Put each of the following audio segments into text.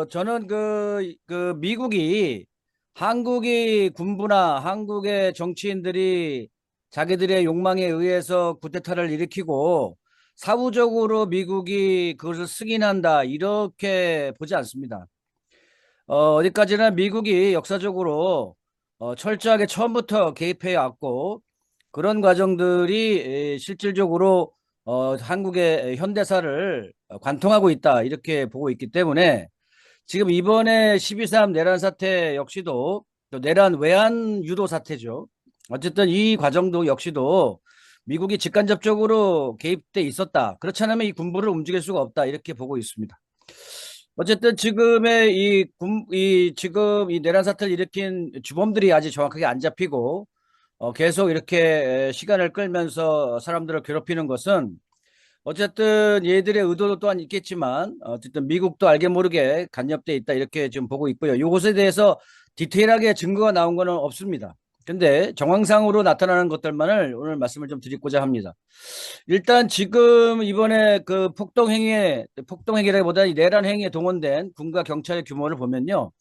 저는 미국이 한국이 군부나 한국의 정치인들이 자기들의 욕망에 의해서 쿠데타를 일으키고 사후적으로 미국이 그것을 승인한다 이렇게 보지 않습니다. 어디까지나 미국이 역사적으로 철저하게 처음부터 개입해 왔고 그런 과정들이 실질적으로 한국의 현대사를 관통하고 있다 이렇게 보고 있기 때문에 지금 이번에 12.3 내란 사태 역시도 또 내란 외환 유도 사태죠. 어쨌든 이 과정도 역시도 미국이 직간접적으로 개입돼 있었다. 그렇지 않으면 이 군부를 움직일 수가 없다. 이렇게 보고 있습니다. 어쨌든 지금의 지금 이 내란 사태를 일으킨 주범들이 아직 정확하게 안 잡히고 계속 이렇게 시간을 끌면서 사람들을 괴롭히는 것은 어쨌든 얘들의 의도도 또한 있겠지만 어쨌든 미국도 알게 모르게 간접돼 있다 이렇게 지금 보고 있고요. 이것에 대해서 디테일하게 증거가 나온 거는 없습니다. 근데 정황상으로 나타나는 것들만을 오늘 말씀을 좀 드리고자 합니다. 일단 지금 이번에 그 폭동행위라기보다 내란 행위에 동원된 군과 경찰의 규모를 보면요.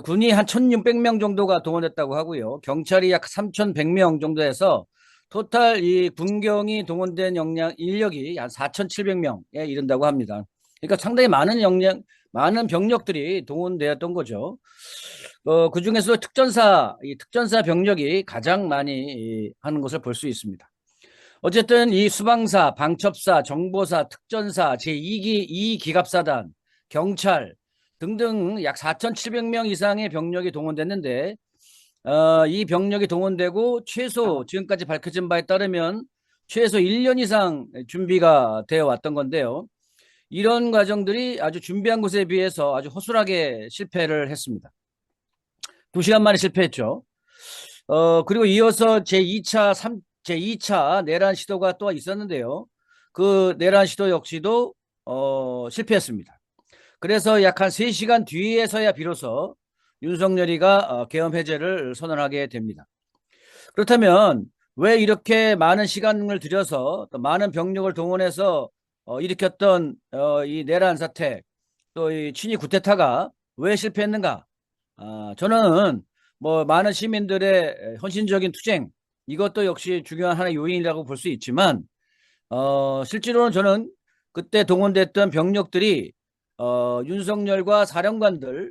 군이 한 1,600명 정도가 동원됐다고 하고요. 경찰이 약 3,100명 정도 해서 토탈 이 군경이 동원된 인력이 한 4,700명에 이른다고 합니다. 그러니까 상당히 많은 병력들이 동원되었던 거죠. 그 중에서 이 특전사 병력이 가장 많이 하는 것을 볼 수 있습니다. 어쨌든 이 수방사, 방첩사, 정보사, 특전사, 제2기갑사단, 경찰 등등 약 4,700명 이상의 병력이 동원됐는데 이 병력이 동원되고 지금까지 밝혀진 바에 따르면 최소 1년 이상 준비가 되어 왔던 건데요. 이런 과정들이 아주 준비한 것에 비해서 아주 허술하게 실패를 했습니다. 2시간 만에 실패했죠. 그리고 이어서 제2차 내란 시도가 또 있었는데요. 그 내란 시도 역시도 실패했습니다. 그래서 약 한 3시간 뒤에서야 비로소 윤석열이가 계엄 해제를 선언하게 됩니다. 그렇다면 왜 이렇게 많은 시간을 들여서 또 많은 병력을 동원해서 일으켰던 이 내란 사태 또 이 친위 쿠데타가 왜 실패했는가? 저는 뭐 많은 시민들의 헌신적인 투쟁 이것도 역시 중요한 하나의 요인이라고 볼 수 있지만 실제로는 저는 그때 동원됐던 병력들이 윤석열과 사령관들의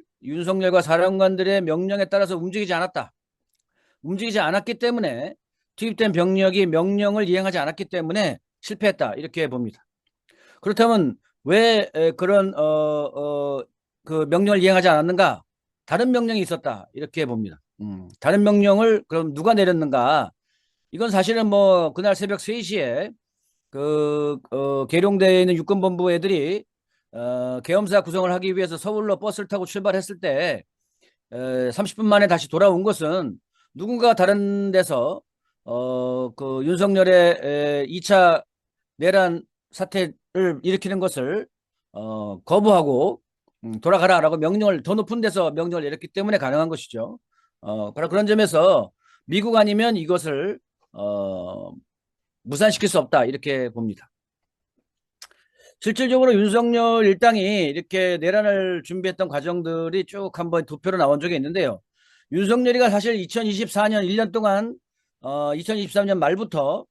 명령에 따라서 움직이지 않았기 때문에 투입된 병력이 명령을 이행하지 않았기 때문에 실패했다 이렇게 봅니다. 그렇다면 왜 그런 그 명령을 이행하지 않았는가? 다른 명령이 있었다 이렇게 봅니다. 다른 명령을 그럼 누가 내렸는가? 이건 사실은 뭐 그날 새벽 3시에 계룡대에 있는 육군본부 애들이 계엄사 구성을 하기 위해서 서울로 버스를 타고 출발했을 때 30분 만에 다시 돌아온 것은 누군가 다른 데서 그 윤석열의 2차 내란 사태를 일으키는 것을 거부하고 돌아가라라고 더 높은 데서 명령을 내렸기 때문에 가능한 것이죠. 바로 그런 점에서 미국 아니면 이것을 무산시킬 수 없다 이렇게 봅니다. 실질적으로 윤석열 일당이 이렇게 내란을 준비했던 과정들이 쭉 한번 도표로 나온 적이 있는데요. 윤석열이가 사실 2024년 1년 동안 2023년 말부터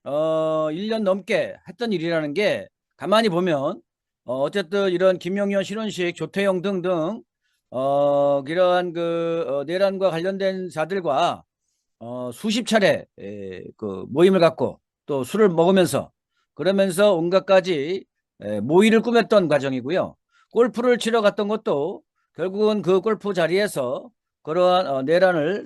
1년 넘게 했던 일이라는 게 가만히 보면 어쨌든 이런 김용현, 신원식, 조태영 등등 이러한 내란과 관련된 자들과 수십 차례 그 모임을 갖고 또 술을 먹으면서 그러면서 온갖 가지 모의를 꾸몄던 과정이고요. 골프를 치러 갔던 것도 결국은 그 골프 자리에서 그러한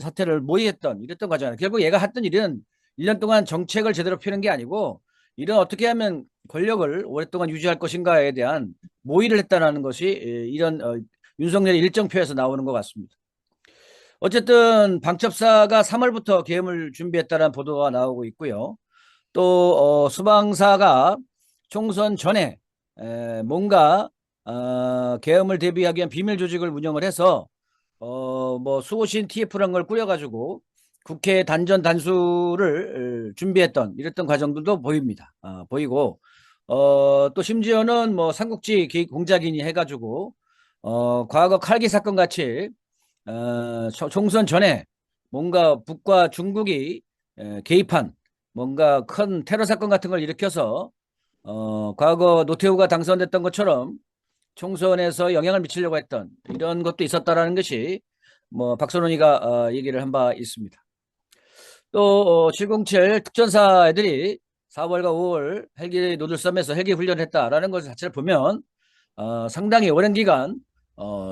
사태를 모의했던 이랬던 과정이에요. 결국 얘가 했던 일은 1년 동안 정책을 제대로 펴는 게 아니고 이런 어떻게 하면 권력을 오랫동안 유지할 것인가에 대한 모의를 했다는 것이 이런 윤석열의 일정표에서 나오는 것 같습니다. 어쨌든 방첩사가 3월부터 계엄을 준비했다는 보도가 나오고 있고요. 또 수방사가 총선 전에 뭔가 계엄을 대비하기 위한 비밀 조직을 운영을 해서 뭐 수호신 TF라는 걸 꾸려가지고 국회 단전 단수를 준비했던 이랬던 과정들도 보이고 또 심지어는 뭐 삼국지 공작이니 해가지고 과거 칼기 사건 같이 총선 전에 뭔가 북과 중국이 개입한 뭔가 큰 테러 사건 같은 걸 일으켜서 과거 노태우가 당선됐던 것처럼 총선에서 영향을 미치려고 했던 이런 것도 있었다라는 것이 뭐 박선원이가 얘기를 한 바 있습니다. 또 707 특전사 애들이 4월과 5월 헬기 노들섬에서 헬기 훈련을 했다라는 것 자체를 보면 상당히 오랜 기간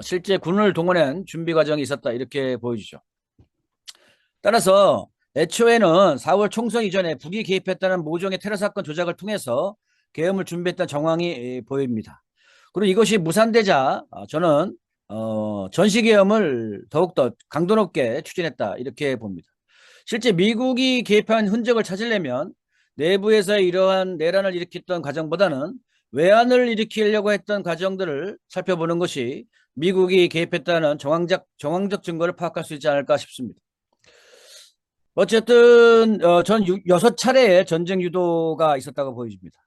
실제 군을 동원한 준비 과정이 있었다 이렇게 보여지죠. 따라서 애초에는 4월 총선 이전에 북이 개입했다는 모종의 테러 사건 조작을 통해서 계엄을 준비했던 정황이 보입니다. 그리고 이것이 무산되자 저는 전시계엄을 더욱더 강도 높게 추진했다 이렇게 봅니다. 실제 미국이 개입한 흔적을 찾으려면 내부에서 이러한 내란을 일으켰던 과정보다는 외환을 일으키려고 했던 과정들을 살펴보는 것이 미국이 개입했다는 정황적 증거를 파악할 수 있지 않을까 싶습니다. 어쨌든 전 6차례의 전쟁 유도가 있었다고 보여집니다.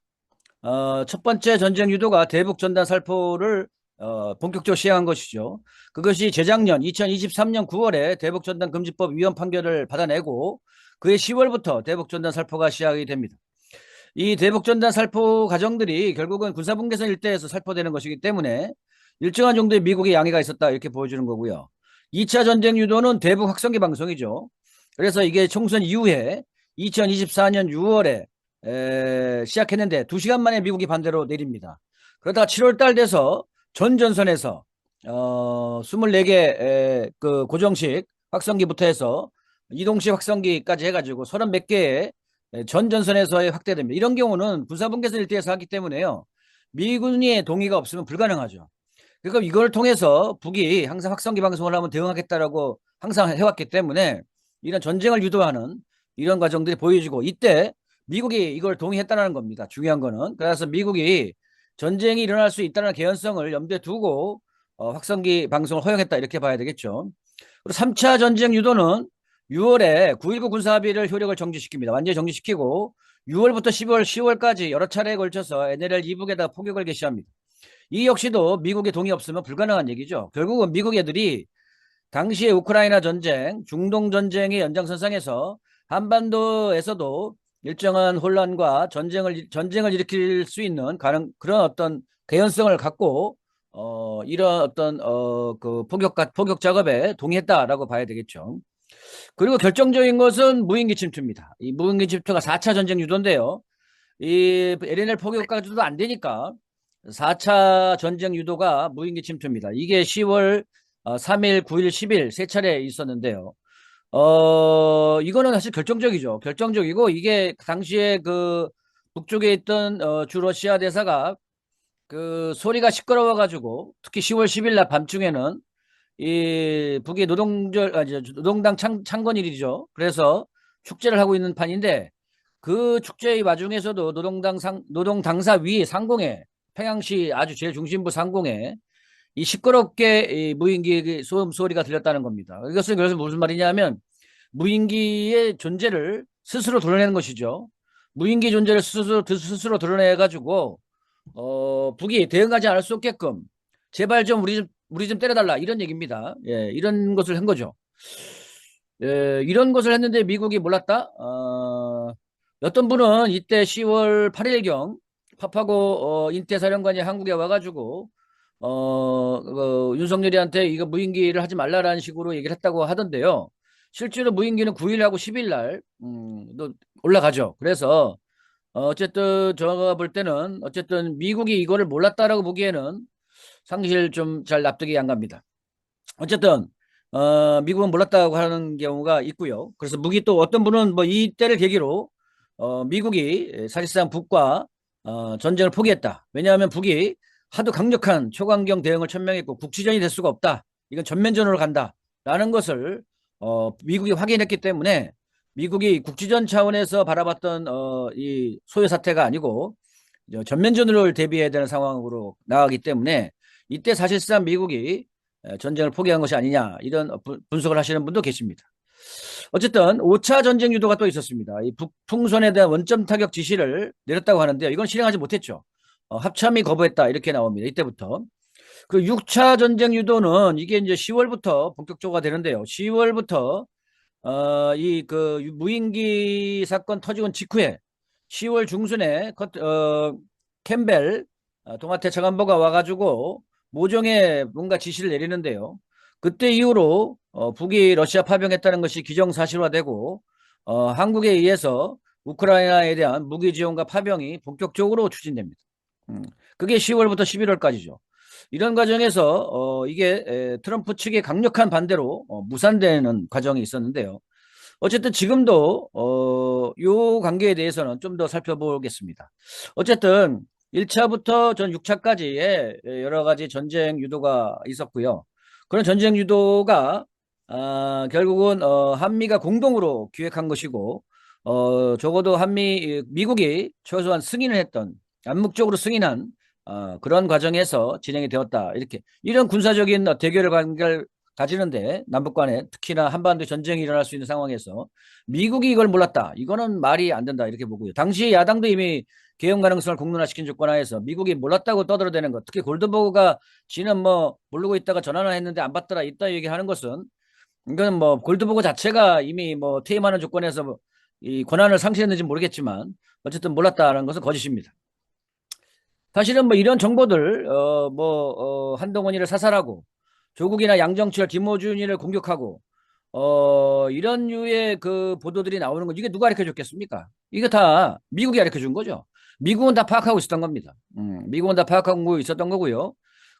첫 번째 전쟁 유도가 대북 전단 살포를 본격적으로 시행한 것이죠. 그것이 재작년 2023년 9월에 대북 전단 금지법 위헌 판결을 받아내고 그해 10월부터 대북 전단 살포가 시작이 됩니다. 이 대북 전단 살포 과정들이 결국은 군사분계선 일대에서 살포되는 것이기 때문에 일정한 정도의 미국의 양해가 있었다 이렇게 보여주는 거고요. 2차 전쟁 유도는 대북 확성기 방송이죠. 그래서 이게 총선 이후에 2024년 6월에 시작했는데 2시간 만에 미국이 반대로 내립니다. 그러다가 7월 달 돼서 전 전선에서 24개 그 고정식 확성기부터 해서 이동식 확성기까지 해가지고 30 몇 개의 전 전선에서의 확대됩니다. 이런 경우는 군사분계선 일대에서 하기 때문에요. 미군의 동의가 없으면 불가능하죠. 그러니까 이걸 통해서 북이 항상 확성기 방송을 하면 대응하겠다라고 항상 해왔기 때문에 이런 전쟁을 유도하는 이런 과정들이 보여지고 이때 미국이 이걸 동의했다는 겁니다. 중요한 거는. 그래서 미국이 전쟁이 일어날 수 있다는 개연성을 염두에 두고 확성기 방송을 허용했다 이렇게 봐야 되겠죠. 그리고 3차 전쟁 유도는 6월에 9.19 군사합의를 효력을 정지시킵니다. 완전히 정지시키고 6월부터 10월까지 여러 차례에 걸쳐서 NLL 이북에다 포격을 개시합니다. 이 역시도 미국의 동의 없으면 불가능한 얘기죠. 결국은 미국 애들이 당시의 우크라이나 전쟁, 중동 전쟁의 연장선상에서 한반도에서도 일정한 혼란과 전쟁을 일으킬 수 있는 그런 어떤 개연성을 갖고 이런 어떤 그 포격 작업에 동의했다라고 봐야 되겠죠. 그리고 결정적인 것은 무인기 침투입니다. 이 무인기 침투가 4차 전쟁 유도인데요. 이 LNL 포격까지도 안 되니까 4차 전쟁 유도가 무인기 침투입니다. 이게 10월 3일, 9일, 10일 세 차례 있었는데요. 이거는 사실 결정적이죠. 결정적이고 이게 당시에 그 북쪽에 있던 주 러시아 대사가 그 소리가 시끄러워가지고 특히 10월 10일 날 밤중에는 이 북이 노동당 창건일이죠. 그래서 축제를 하고 있는 판인데 그 축제의 와중에서도 노동당사 위 상공에 평양시 아주 제일 중심부 상공에 이 시끄럽게 이 무인기 소음 소리가 들렸다는 겁니다. 이것은 그래서 무슨 말이냐면 무인기의 존재를 스스로 드러내는 것이죠. 무인기 존재를 스스로 드러내 가지고 북이 대응하지 않을 수 없게끔 제발 좀 우리 좀 때려달라 이런 얘기입니다. 예, 이런 것을 한 거죠. 예, 이런 것을 했는데 미국이 몰랐다. 어떤 분은 이때 10월 8일경 파파고 인태사령관이 한국에 와가지고 윤석열이한테 이거 무인기를 하지 말라라는 식으로 얘기를 했다고 하던데요. 실제로 무인기는 9일하고 10일 날 올라가죠. 그래서 어쨌든 제가 볼 때는 어쨌든 미국이 이거를 몰랐다라고 보기에는 사실 좀 잘 납득이 안 갑니다. 어쨌든 미국은 몰랐다고 하는 경우가 있고요. 그래서 무기 또 어떤 분은 뭐 이때를 계기로 미국이 사실상 북과 전쟁을 포기했다. 왜냐하면 북이 하도 강력한 초강경 대응을 천명했고 국지전이 될 수가 없다. 이건 전면전으로 간다라는 것을 미국이 확인했기 때문에 미국이 국지전 차원에서 바라봤던 이 소요 사태가 아니고 전면전으로 대비해야 되는 상황으로 나가기 때문에 이때 사실상 미국이 전쟁을 포기한 것이 아니냐 이런 분석을 하시는 분도 계십니다. 어쨌든 5차 전쟁 유도가 또 있었습니다. 이 북풍선에 대한 원점 타격 지시를 내렸다고 하는데요. 이건 실행하지 못했죠. 합참이 거부했다 이렇게 나옵니다. 이때부터. 그 6차 전쟁 유도는 이게 이제 10월부터 본격적으가 되는데요. 10월부터 이 그 무인기 사건 터지고 직후에 10월 중순에 캠벨 동아태 차관보가 와가지고 모종의 뭔가 지시를 내리는데요. 그때 이후로 북이 러시아 파병했다는 것이 기정사실화되고 한국에 의해서 우크라이나에 대한 무기 지원과 파병이 본격적으로 추진됩니다. 음, 그게 10월부터 11월까지죠. 이런 과정에서 이게 트럼프 측의 강력한 반대로 무산되는 과정이 있었는데요. 어쨌든 지금도 요 관계에 대해서는 좀 더 살펴보겠습니다. 어쨌든 1차부터 전 6차까지의 여러 가지 전쟁 유도가 있었고요. 그런 전쟁 유도가 결국은 한미가 공동으로 기획한 것이고 적어도 미국이 최소한 승인을 했던 암묵적으로 승인한 그런 과정에서 진행이 되었다. 이렇게 이런 군사적인 대결 관계를 가지는데 남북 간에 특히나 한반도 전쟁이 일어날 수 있는 상황에서 미국이 이걸 몰랐다. 이거는 말이 안 된다. 이렇게 보고요. 당시 야당도 이미 개헌 가능성을 공론화시킨 조건 하에서 미국이 몰랐다고 떠들어대는 것. 특히 골드버그가 지는 뭐 모르고 있다가 전화를 했는데 안 받더라. 있다 얘기하는 것은 이건 뭐 골드버그 자체가 이미 뭐 퇴임하는 조건에서 뭐이 권한을 상실했는지 모르겠지만 어쨌든 몰랐다는 것은 거짓입니다. 사실은 뭐 이런 정보들 한동훈이를 사살하고 조국이나 양정철, 김어준이를 공격하고 이런 류의 그 보도들이 나오는 건 이게 누가 가르쳐 줬겠습니까? 이게 다 미국이 가르쳐 준 거죠. 미국은 다 파악하고 있었던 겁니다. 미국은 다 파악하고 있었던 거고요.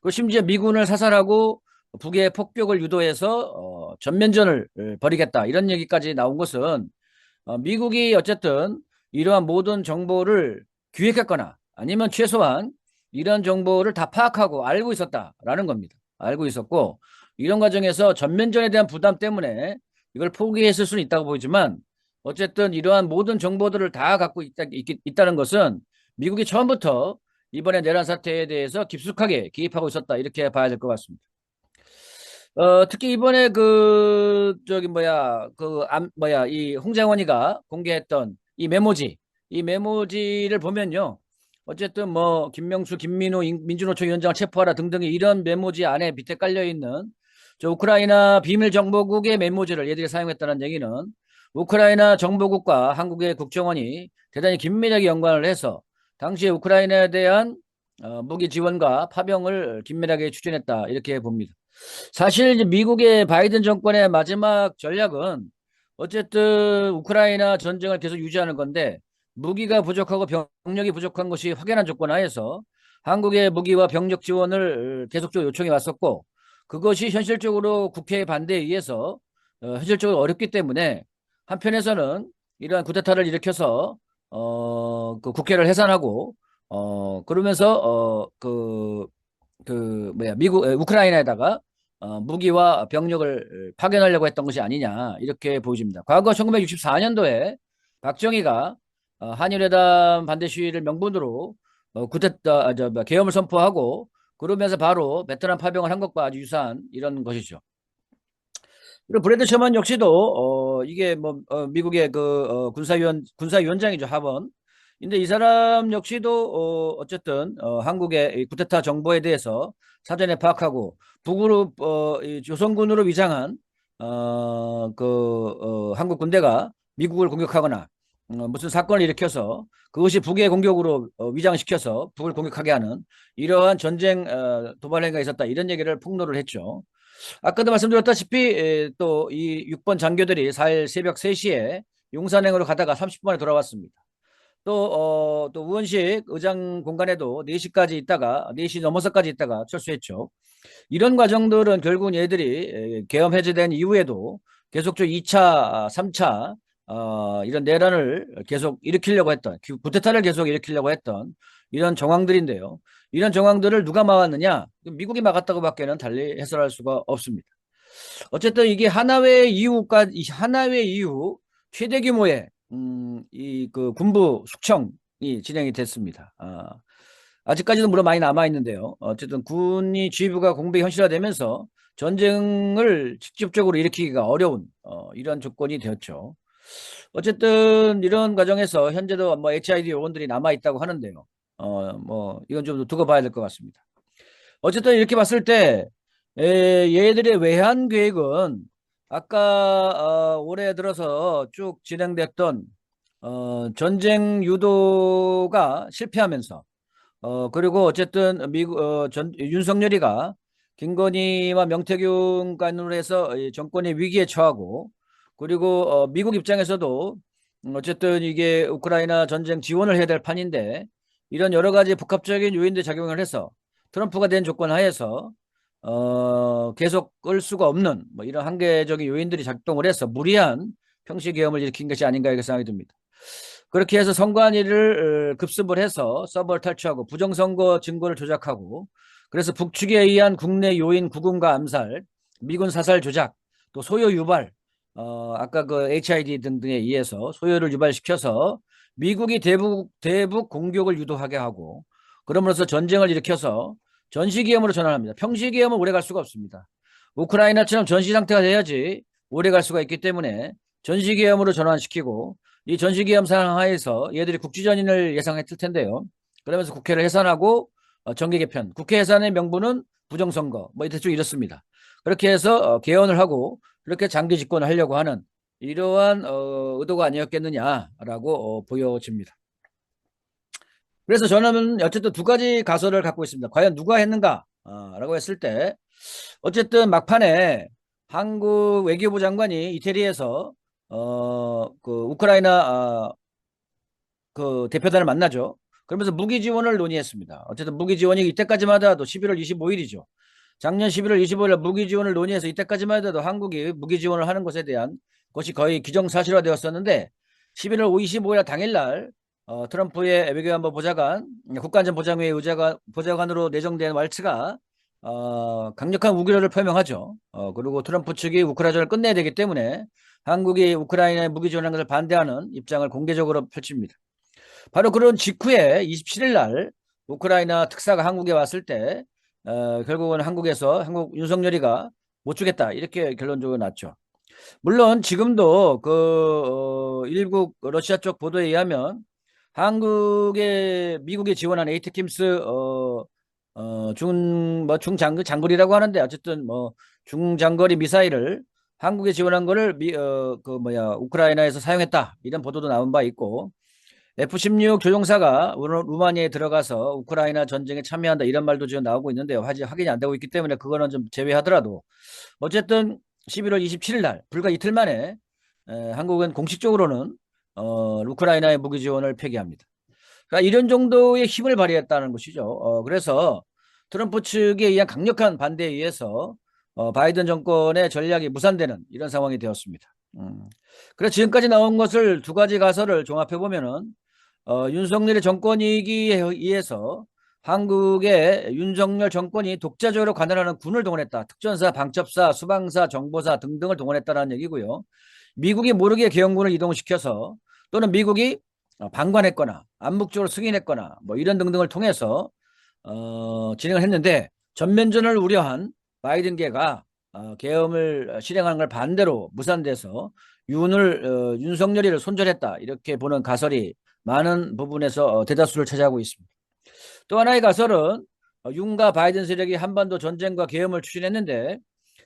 그 심지어 미군을 사살하고 북의 폭격을 유도해서 전면전을 벌이겠다 이런 얘기까지 나온 것은 미국이 어쨌든 이러한 모든 정보를 기획했거나 아니면 최소한 이런 정보를 다 파악하고 알고 있었다라는 겁니다. 알고 있었고 이런 과정에서 전면전에 대한 부담 때문에 이걸 포기했을 수는 있다고 보이지만 어쨌든 이러한 모든 정보들을 다 갖고 있다는 것은 미국이 처음부터 이번에 내란 사태에 대해서 깊숙하게 개입하고 있었다 이렇게 봐야 될 것 같습니다. 특히 이번에 이 홍장원이가 공개했던 이 메모지를 보면요. 어쨌든 뭐, 김명수, 김민우, 민주노총 위원장을 체포하라 등등의 이런 메모지 안에 밑에 깔려있는 저 우크라이나 비밀정보국의 메모지를 얘들이 사용했다는 얘기는 우크라이나 정보국과 한국의 국정원이 대단히 긴밀하게 연관을 해서 당시에 우크라이나에 대한 무기 지원과 파병을 긴밀하게 추진했다 이렇게 봅니다. 사실 이제 미국의 바이든 정권의 마지막 전략은 어쨌든 우크라이나 전쟁을 계속 유지하는 건데 무기가 부족하고 병력이 부족한 것이 확연한 조건 하에서 한국의 무기와 병력 지원을 계속적으로 요청해 왔었고 그것이 현실적으로 국회의 반대에 의해서 현실적으로 어렵기 때문에 한편에서는 이러한 쿠데타를 일으켜서 그 국회를 해산하고 그러면서 미국 우크라이나에다가 무기와 병력을 파견하려고 했던 것이 아니냐 이렇게 보여집니다. 과거 1964년도에 박정희가 한일회담 반대 시위를 명분으로 계엄을 선포하고 그러면서 바로 베트남 파병을 한 것과 아주 유사한 이런 것이죠. 그리고 브래드 셔먼 역시도 이게 뭐 미국의 군사위원장이죠 하원. 근데 이 사람 역시도 어쨌든 한국의 이 쿠데타 정보에 대해서 사전에 파악하고 북으로 이 조선군으로 위장한 한국 군대가 미국을 공격하거나 무슨 사건을 일으켜서 그것이 북의 공격으로 위장시켜서 북을 공격하게 하는 이러한 전쟁 도발 행위가 있었다 이런 얘기를 폭로를 했죠. 아까도 말씀드렸다시피 또 이 6번 장교들이 4일 새벽 3시에 용산행으로 가다가 30분 만에 돌아왔습니다. 또 우원식 의장 공간에도 4시까지 있다가 4시 넘어서까지 있다가 철수했죠. 이런 과정들은 결국은 얘들이 계엄 해제된 이후에도 계속적으로 2차, 3차 이런 내란을 계속 일으키려고 했던 쿠데타를 계속 일으키려고 했던 이런 정황들인데요. 이런 정황들을 누가 막았느냐? 미국이 막았다고 밖에는 달리 해설할 수가 없습니다. 어쨌든 이게 하나회 이후 최대 규모의 이 그 군부 숙청이 진행이 됐습니다. 아직까지도 물론 많이 남아 있는데요. 어쨌든 군이 지휘부가 공백이 현실화되면서 전쟁을 직접적으로 일으키기가 어려운 이런 조건이 되었죠. 어쨌든 이런 과정에서 현재도 뭐 HID 요원들이 남아 있다고 하는데요. 뭐 이건 좀 두고 봐야 될 것 같습니다. 어쨌든 이렇게 봤을 때 얘들의 외환 계획은 아까 올해 들어서 쭉 진행됐던 전쟁 유도가 실패하면서 그리고 어쨌든 미국 윤석열이가 김건희와 명태균 간으로 해서 이 정권이 위기에 처하고 그리고 미국 입장에서도 어쨌든 이게 우크라이나 전쟁 지원을 해야 될 판인데 이런 여러 가지 복합적인 요인들 작용을 해서 트럼프가 된 조건 하에서 계속 끌 수가 없는 뭐 이런 한계적인 요인들이 작동을 해서 무리한 평시계엄을 일으킨 것이 아닌가 이렇게 생각이 듭니다. 그렇게 해서 선관위를 급습을 해서 서버를 탈취하고 부정선거 증거를 조작하고 그래서 북측에 의한 국내 요인 구금과 암살, 미군 사살 조작, 또 소요 유발, 아까 그 HID 등등에 의해서 소요를 유발시켜서 미국이 대북 공격을 유도하게 하고 그러면서 전쟁을 일으켜서 전시기염으로 전환합니다. 평시기염은 오래 갈 수가 없습니다. 우크라이나처럼 전시 상태가 돼야지 오래 갈 수가 있기 때문에 전시기염으로 전환시키고 이 전시기염 상하에서 얘들이 국지전인을 예상했을 텐데요. 그러면서 국회를 해산하고 정계 개편, 국회 해산의 명분은 부정선거, 뭐 대충 이렇습니다. 그렇게 해서 개헌을 하고 그렇게 장기 집권을 하려고 하는 이러한 의도가 아니었겠느냐라고 보여집니다. 그래서 저는 어쨌든 두 가지 가설을 갖고 있습니다. 과연 누가 했는가라고 했을 때 어쨌든 막판에 한국 외교부 장관이 이태리에서 그 우크라이나 그 대표단을 만나죠. 그러면서 무기 지원을 논의했습니다. 어쨌든 무기 지원이 이때까지만 하더라도 11월 25일이죠. 작년 11월 25일 무기 지원을 논의해서 이때까지만 하더라도 한국이 무기 지원을 하는 것에 대한 것이 거의 기정사실화되었었는데 11월 25일 당일날 트럼프의 외교안보 보좌관, 국가안전보장회의 보좌관으로 내정된 왈츠가 강력한 우려를 표명하죠. 그리고 트럼프 측이 우크라이나를 끝내야 되기 때문에 한국이 우크라이나에 무기 지원하는 것을 반대하는 입장을 공개적으로 펼칩니다. 바로 그런 직후에 27일 날 우크라이나 특사가 한국에 왔을 때 결국은 한국 윤석열이가 못 주겠다 이렇게 결론적으로 났죠. 물론 지금도 그 일국 러시아 쪽 보도에 의하면 미국에 지원한 에이트킴스 중장거리라고 하는데 어쨌든 뭐 중장거리 미사일을 한국에 지원한 거를 우크라이나에서 사용했다 이런 보도도 나온 바 있고 F-16 조종사가 루마니아에 들어가서 우크라이나 전쟁에 참여한다 이런 말도 지금 나오고 있는데요. 아직 확인이 안 되고 있기 때문에 그거는 좀 제외하더라도 어쨌든 11월 27일 날 불과 이틀 만에 한국은 공식적으로는 우크라이나의 무기 지원을 폐기합니다. 그러니까 이런 정도의 힘을 발휘했다는 것이죠. 그래서 트럼프 측에 의한 강력한 반대에 의해서 바이든 정권의 전략이 무산되는 이런 상황이 되었습니다. 그래서 지금까지 나온 것을 두 가지 가설을 종합해 보면은 윤석열의 정권이기에 의해서 한국의 윤석열 정권이 독자적으로 관할하는 군을 동원했다. 특전사, 방첩사, 수방사, 정보사 등등을 동원했다는 얘기고요. 미국이 모르게 계엄군을 이동시켜서 또는 미국이 방관했거나 암묵적으로 승인했거나 뭐 이런 등등을 통해서 진행을 했는데 전면전을 우려한 바이든계가 계엄을 실행하는 걸 반대로 무산돼서 윤석열이를 손절했다 이렇게 보는 가설이 많은 부분에서 대다수를 차지하고 있습니다. 또 하나의 가설은 윤과 바이든 세력이 한반도 전쟁과 계엄을 추진했는데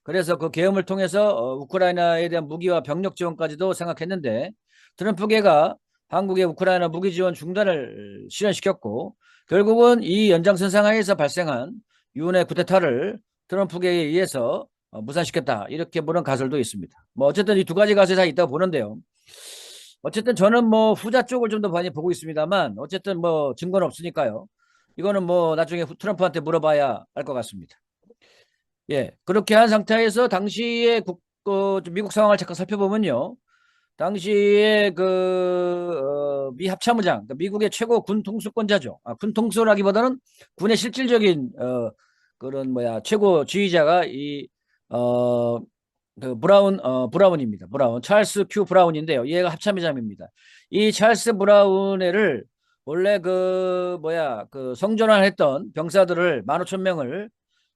그래서 그 계엄을 통해서 우크라이나에 대한 무기와 병력 지원까지도 생각했는데 트럼프계가 한국의 우크라이나 무기 지원 중단을 실현시켰고 결국은 이 연장선상 하에서 발생한 윤의 쿠데타를 트럼프계에 의해서 무산시켰다 이렇게 보는 가설도 있습니다. 뭐 어쨌든 이 두 가지 가설이 다 있다고 보는데요. 어쨌든 저는 뭐 후자 쪽을 좀 더 많이 보고 있습니다만 어쨌든 뭐 증거는 없으니까요. 이거는 뭐 나중에 트럼프한테 물어봐야 알 것 같습니다. 예, 그렇게 한 상태에서 당시에 미국 상황을 잠깐 살펴보면요. 당시에 미 합참의장, 그러니까 미국의 최고 군 통수권자죠. 군 통수라기보다는 군의 실질적인 그런 최고 지휘자가 브라운입니다. 브라운, 찰스 큐 브라운인데요. 얘가 합참의장입니다. 이 찰스 브라운을 원래 성전환했던 병사들을 15,000명을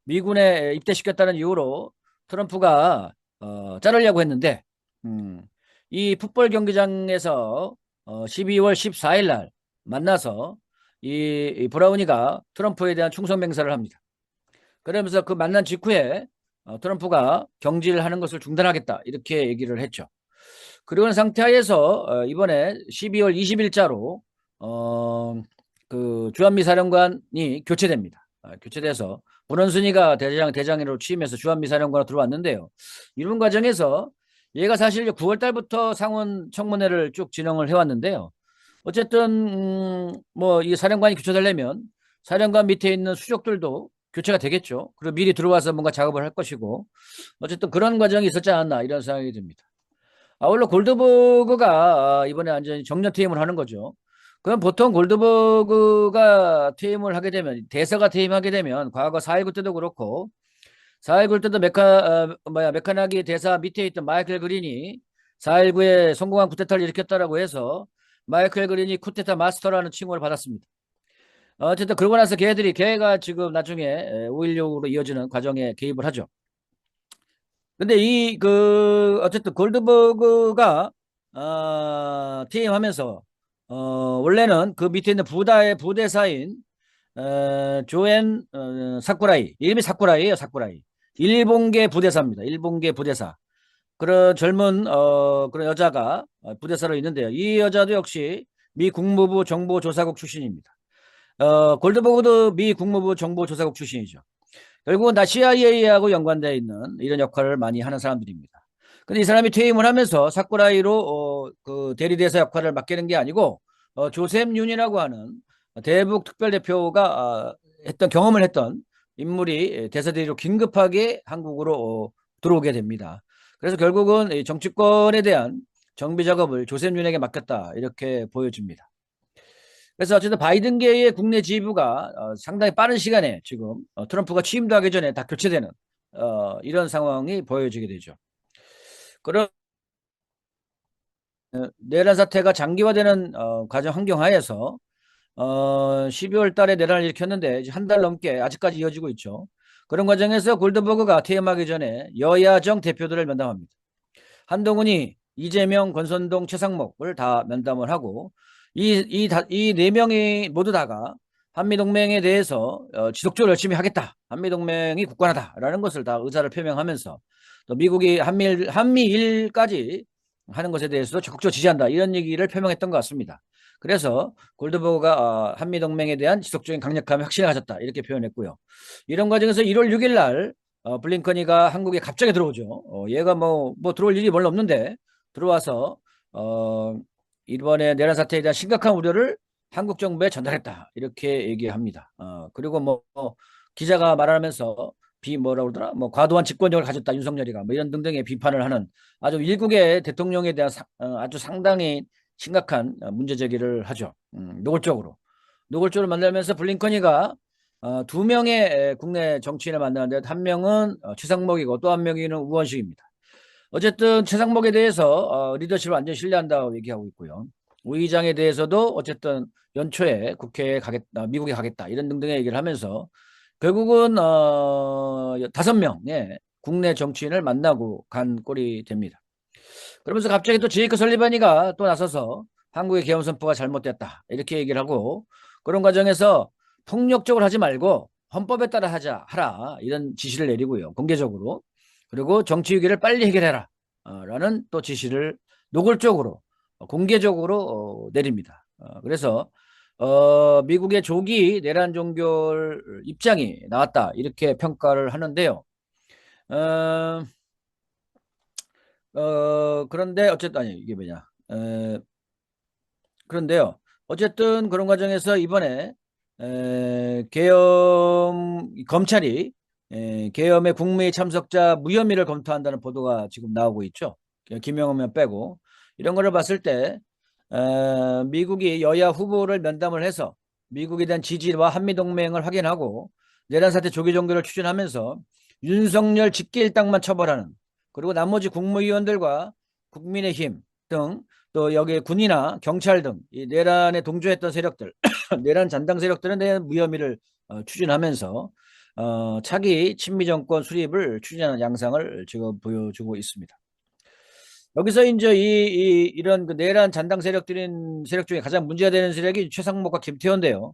미군에 입대시켰다는 이유로 트럼프가 자르려고 했는데 이 풋볼 경기장에서 12월 14일 날 만나서 이 브라우니가 트럼프에 대한 충성 맹세를 합니다. 그러면서 그 만난 직후에 트럼프가 경질하는 것을 중단하겠다 이렇게 얘기를 했죠. 그런 상태에서 이번에 12월 20일자로 그 주한미 사령관이 교체됩니다. 교체돼서 문원순이가 대장으로 취임해서 주한미 사령관으로 들어왔는데요. 이런 과정에서 얘가 사실 9월 달부터 상원 청문회를 쭉 진행을 해왔는데요. 어쨌든 뭐 이 사령관이 교체되려면 사령관 밑에 있는 수족들도 교체가 되겠죠. 그리고 미리 들어와서 뭔가 작업을 할 것이고 어쨌든 그런 과정이 있었지 않았나 이런 생각이 듭니다. 아울러 골드버그가 이번에 완전히 정년 퇴임을 하는 거죠. 그럼 보통 골드버그가 퇴임을 하게 되면 대사가 퇴임하게 되면 과거 4.19 때도 그렇고 4.19 때도 메카나기 대사 밑에 있던 마이클 그린이 4.19에 성공한 쿠데타를 일으켰다라고 해서 마이클 그린이 쿠데타 마스터라는 칭호를 받았습니다. 어쨌든 그러고 나서 걔가 지금 나중에 5.16으로 이어지는 과정에 개입을 하죠. 근데 어쨌든 골드버그가 퇴임하면서 원래는 그 밑에 있는 부다의 부대사인 조엔 사쿠라이, 이름이 사쿠라이예요. 사쿠라이. 일본계 부대사입니다. 일본계 부대사. 그런 젊은 그런 여자가 부대사로 있는데요. 이 여자도 역시 미 국무부 정보조사국 출신입니다. 골드버그도 미 국무부 정보조사국 출신이죠. 결국은 다 CIA하고 연관되어 있는 이런 역할을 많이 하는 사람들입니다. 근데 이 사람이 퇴임을 하면서 사쿠라이로 그 대리대사 역할을 맡게 된 게 아니고 조셉 윤이라고 하는 대북 특별대표가 경험을 했던 인물이 대사대리로 긴급하게 한국으로 들어오게 됩니다. 그래서 결국은 이 정치권에 대한 정비 작업을 조셉 윤에게 맡겼다 이렇게 보여집니다. 그래서 어쨌든 바이든계의 국내 지휘부가 상당히 빠른 시간에 지금 트럼프가 취임도 하기 전에 다 교체되는 이런 상황이 보여지게 되죠. 그런 내란 사태가 장기화되는 과정 환경 하에서 12월 달에 내란을 일으켰는데 한 달 넘게 아직까지 이어지고 있죠. 그런 과정에서 골드버그가 퇴임하기 전에 여야정 대표들을 면담합니다. 한동훈이 이재명, 권선동, 최상목을 다 면담을 하고 이 네 명이 모두 다가 한미동맹에 대해서 지속적으로 열심히 하겠다. 한미동맹이 굳건하다라는 것을 다 의사를 표명하면서 또 미국이 한미일까지 하는 것에 대해서도 적극적으로 지지한다. 이런 얘기를 표명했던 것 같습니다. 그래서 골드버그가 한미동맹에 대한 지속적인 강력함에 확신을 가졌다. 이렇게 표현했고요. 이런 과정에서 1월 6일 날 블링컨이가 한국에 갑자기 들어오죠. 얘가 뭐 들어올 일이 별로 없는데 들어와서 이번에 내란 사태에 대한 심각한 우려를 한국 정부에 전달했다. 이렇게 얘기합니다. 그리고 기자가 말하면서 뭐라고 그러더라? 과도한 집권력을 가졌다. 윤석열이가 이런 등등의 비판을 하는 아주 일국의 대통령에 대한 아주 상당히 심각한 문제 제기를 하죠. 노골적으로 만들면서 블링컨이가 두 명의 국내 정치인을 만나는데 한 명은 최상목이고 또 한 명은 우원식입니다. 어쨌든 최상목에 대해서 리더십을 완전히 신뢰한다고 얘기하고 있고요. 우 의장에 대해서도 어쨌든 연초에 미국에 가겠다 이런 등등의 얘기를 하면서 결국은 5명의 국내 정치인을 만나고 간 꼴이 됩니다. 그러면서 갑자기 또 제이크 설리반이가 또 나서서 한국의 계엄 선포가 잘못됐다 이렇게 얘기를 하고 그런 과정에서 폭력적으로 하지 말고 헌법에 따라 하라 이런 지시를 내리고요. 공개적으로. 그리고 정치 위기를 빨리 해결해라 라는 또 지시를 노골적으로 공개적으로 내립니다. 그래서 미국의 조기 내란 종결 입장이 나왔다 이렇게 평가를 하는데요. 그런데 어쨌든 아니 이게 뭐냐 그런데요. 어쨌든 그런 과정에서 이번에 검찰이 계엄의 국무회의 참석자 무혐의를 검토한다는 보도가 지금 나오고 있죠. 김영호면 빼고 이런 거를 봤을 때 미국이 여야 후보를 면담을 해서 미국에 대한 지지와 한미동맹을 확인하고 내란 사태 조기 종결을 추진하면서 윤석열 직계일당만 처벌하는 그리고 나머지 국무위원들과 국민의힘 등 또 여기 군이나 경찰 등 이 내란에 동조했던 세력들 내란 잔당 세력들은 대한 무혐의를 추진하면서 차기 친미 정권 수립을 추진하는 양상을 지금 보여주고 있습니다. 여기서 이제 이런 그 내란 잔당 세력 중에 가장 문제가 되는 세력이 최상목과 김태호인데요.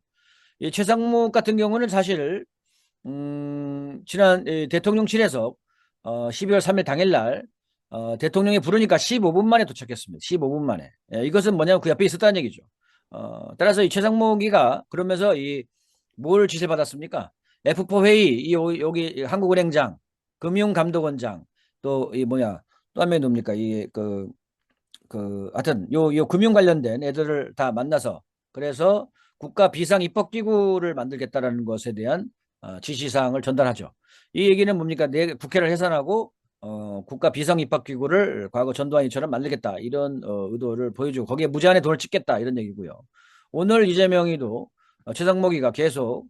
이 최상목 같은 경우는 사실 지난 대통령실에서 12월 3일 당일날 대통령이 부르니까 15분 만에 도착했습니다. 15분 만에. 예, 이것은 뭐냐면 그 옆에 있었다는 얘기죠. 따라서 이 최상목이가 그러면서 이 뭘 지시를 받았습니까? F4 회의, 여기 한국은행장, 금융감독원장, 또 이 뭐냐, 또 한 명이 누굽니까? 하여튼 요 금융 관련된 애들을 다 만나서 그래서 국가 비상 입법기구를 만들겠다라는 것에 대한 지시사항을 전달하죠. 이 얘기는 뭡니까? 국회를 해산하고 국가 비상 입법기구를 과거 전두환이처럼 만들겠다 이런 의도를 보여주고 거기에 무제한의 돈을 찍겠다 이런 얘기고요. 오늘 이재명이도 최상목이가 계속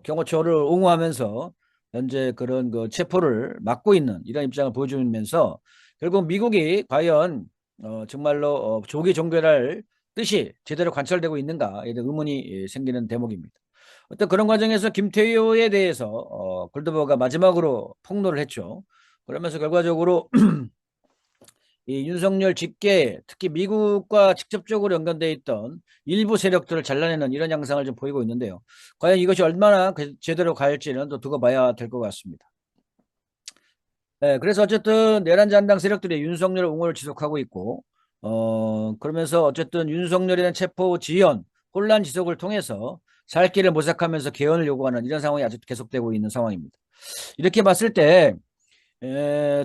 경호처를 옹호하면서 현재 그런 그 체포를 막고 있는 이런 입장을 보여주면서 결국 미국이 과연 정말로 조기 종결할 뜻이 제대로 관철되고 있는가에 대한 의문이 생기는 대목입니다. 어떤 그런 과정에서 김태효에 대해서 골드버가 마지막으로 폭로를 했죠. 그러면서 결과적으로 이 윤석열 직계 특히 미국과 직접적으로 연관되어 있던 일부 세력들을 잘라내는 이런 양상을 좀 보이고 있는데요. 과연 이것이 얼마나 제대로 갈지는 또 두고 봐야 될 것 같습니다. 네, 그래서 어쨌든 내란잔당 세력들이 윤석열 옹호를 지속하고 있고, 그러면서 어쨌든 윤석열에 대한 체포 지연, 혼란 지속을 통해서 살 길을 모색하면서 개헌을 요구하는 이런 상황이 아직도 계속되고 있는 상황입니다. 이렇게 봤을 때,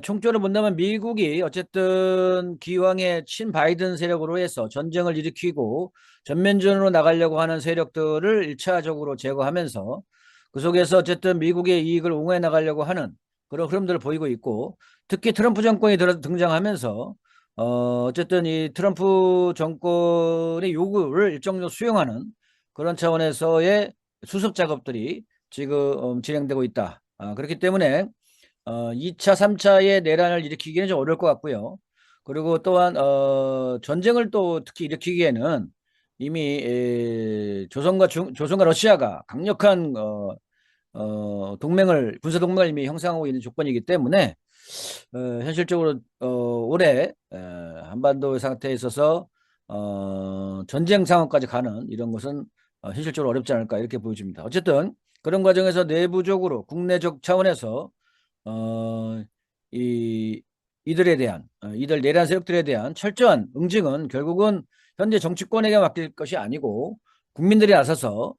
총적으로 본다면 미국이 어쨌든 기왕의 친바이든 세력으로 해서 전쟁을 일으키고 전면전으로 나가려고 하는 세력들을 1차적으로 제거하면서 그 속에서 어쨌든 미국의 이익을 옹호해 나가려고 하는 그런 흐름들을 보이고 있고 특히 트럼프 정권이 등장하면서 어쨌든 이 트럼프 정권의 요구를 일정 정도 수용하는 그런 차원에서의 수습 작업들이 지금 진행되고 있다. 그렇기 때문에 2차, 3차의 내란을 일으키기는 좀 어려울 것 같고요. 그리고 또한 전쟁을 또 특히 일으키기에는 이미 조선과 러시아가 강력한 군사 동맹을 이미 형성하고 있는 조건이기 때문에 현실적으로 올해 한반도 상태에 있어서 전쟁 상황까지 가는 이런 것은 현실적으로 어렵지 않을까 이렇게 보여집니다. 어쨌든 그런 과정에서 내부적으로 국내적 차원에서 어, 이들에 대한 이들 내란 세력들에 대한 철저한 응징은 결국은 현재 정치권에게 맡길 것이 아니고 국민들이 나서서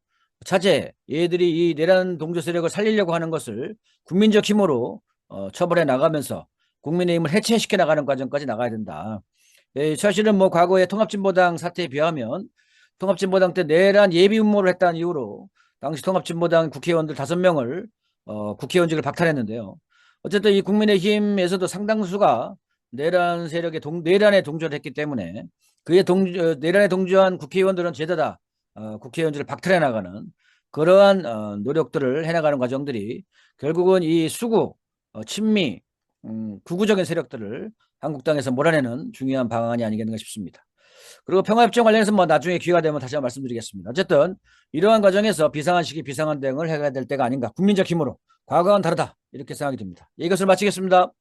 차제 얘들이 이 내란 동조 세력을 살리려고 하는 것을 국민적 힘으로 처벌해 나가면서 국민의힘을 해체시켜 나가는 과정까지 나가야 된다. 사실은 뭐 과거에 통합진보당 사태에 비하면 통합진보당 때 내란 예비 음모를 했다는 이유로 당시 통합진보당 국회의원들 5명을 국회의원직을 박탈했는데요. 어쨌든 이 국민의힘에서도 상당수가 내란 세력의 내란에 동조를 했기 때문에 내란에 동조한 국회의원들은 죄다 다 국회의원들을 박탈해 나가는 그러한 노력들을 해나가는 과정들이 결국은 이 수구, 친미, 구구적인 세력들을 한국당에서 몰아내는 중요한 방안이 아니겠는가 싶습니다. 그리고 평화협정 관련해서 뭐 나중에 기회가 되면 다시 한번 말씀드리겠습니다. 어쨌든 이러한 과정에서 비상한 시기 비상한 대응을 해야 될 때가 아닌가. 국민적 힘으로 과거와는 다르다. 이렇게 생각이 듭니다. 이것을 마치겠습니다.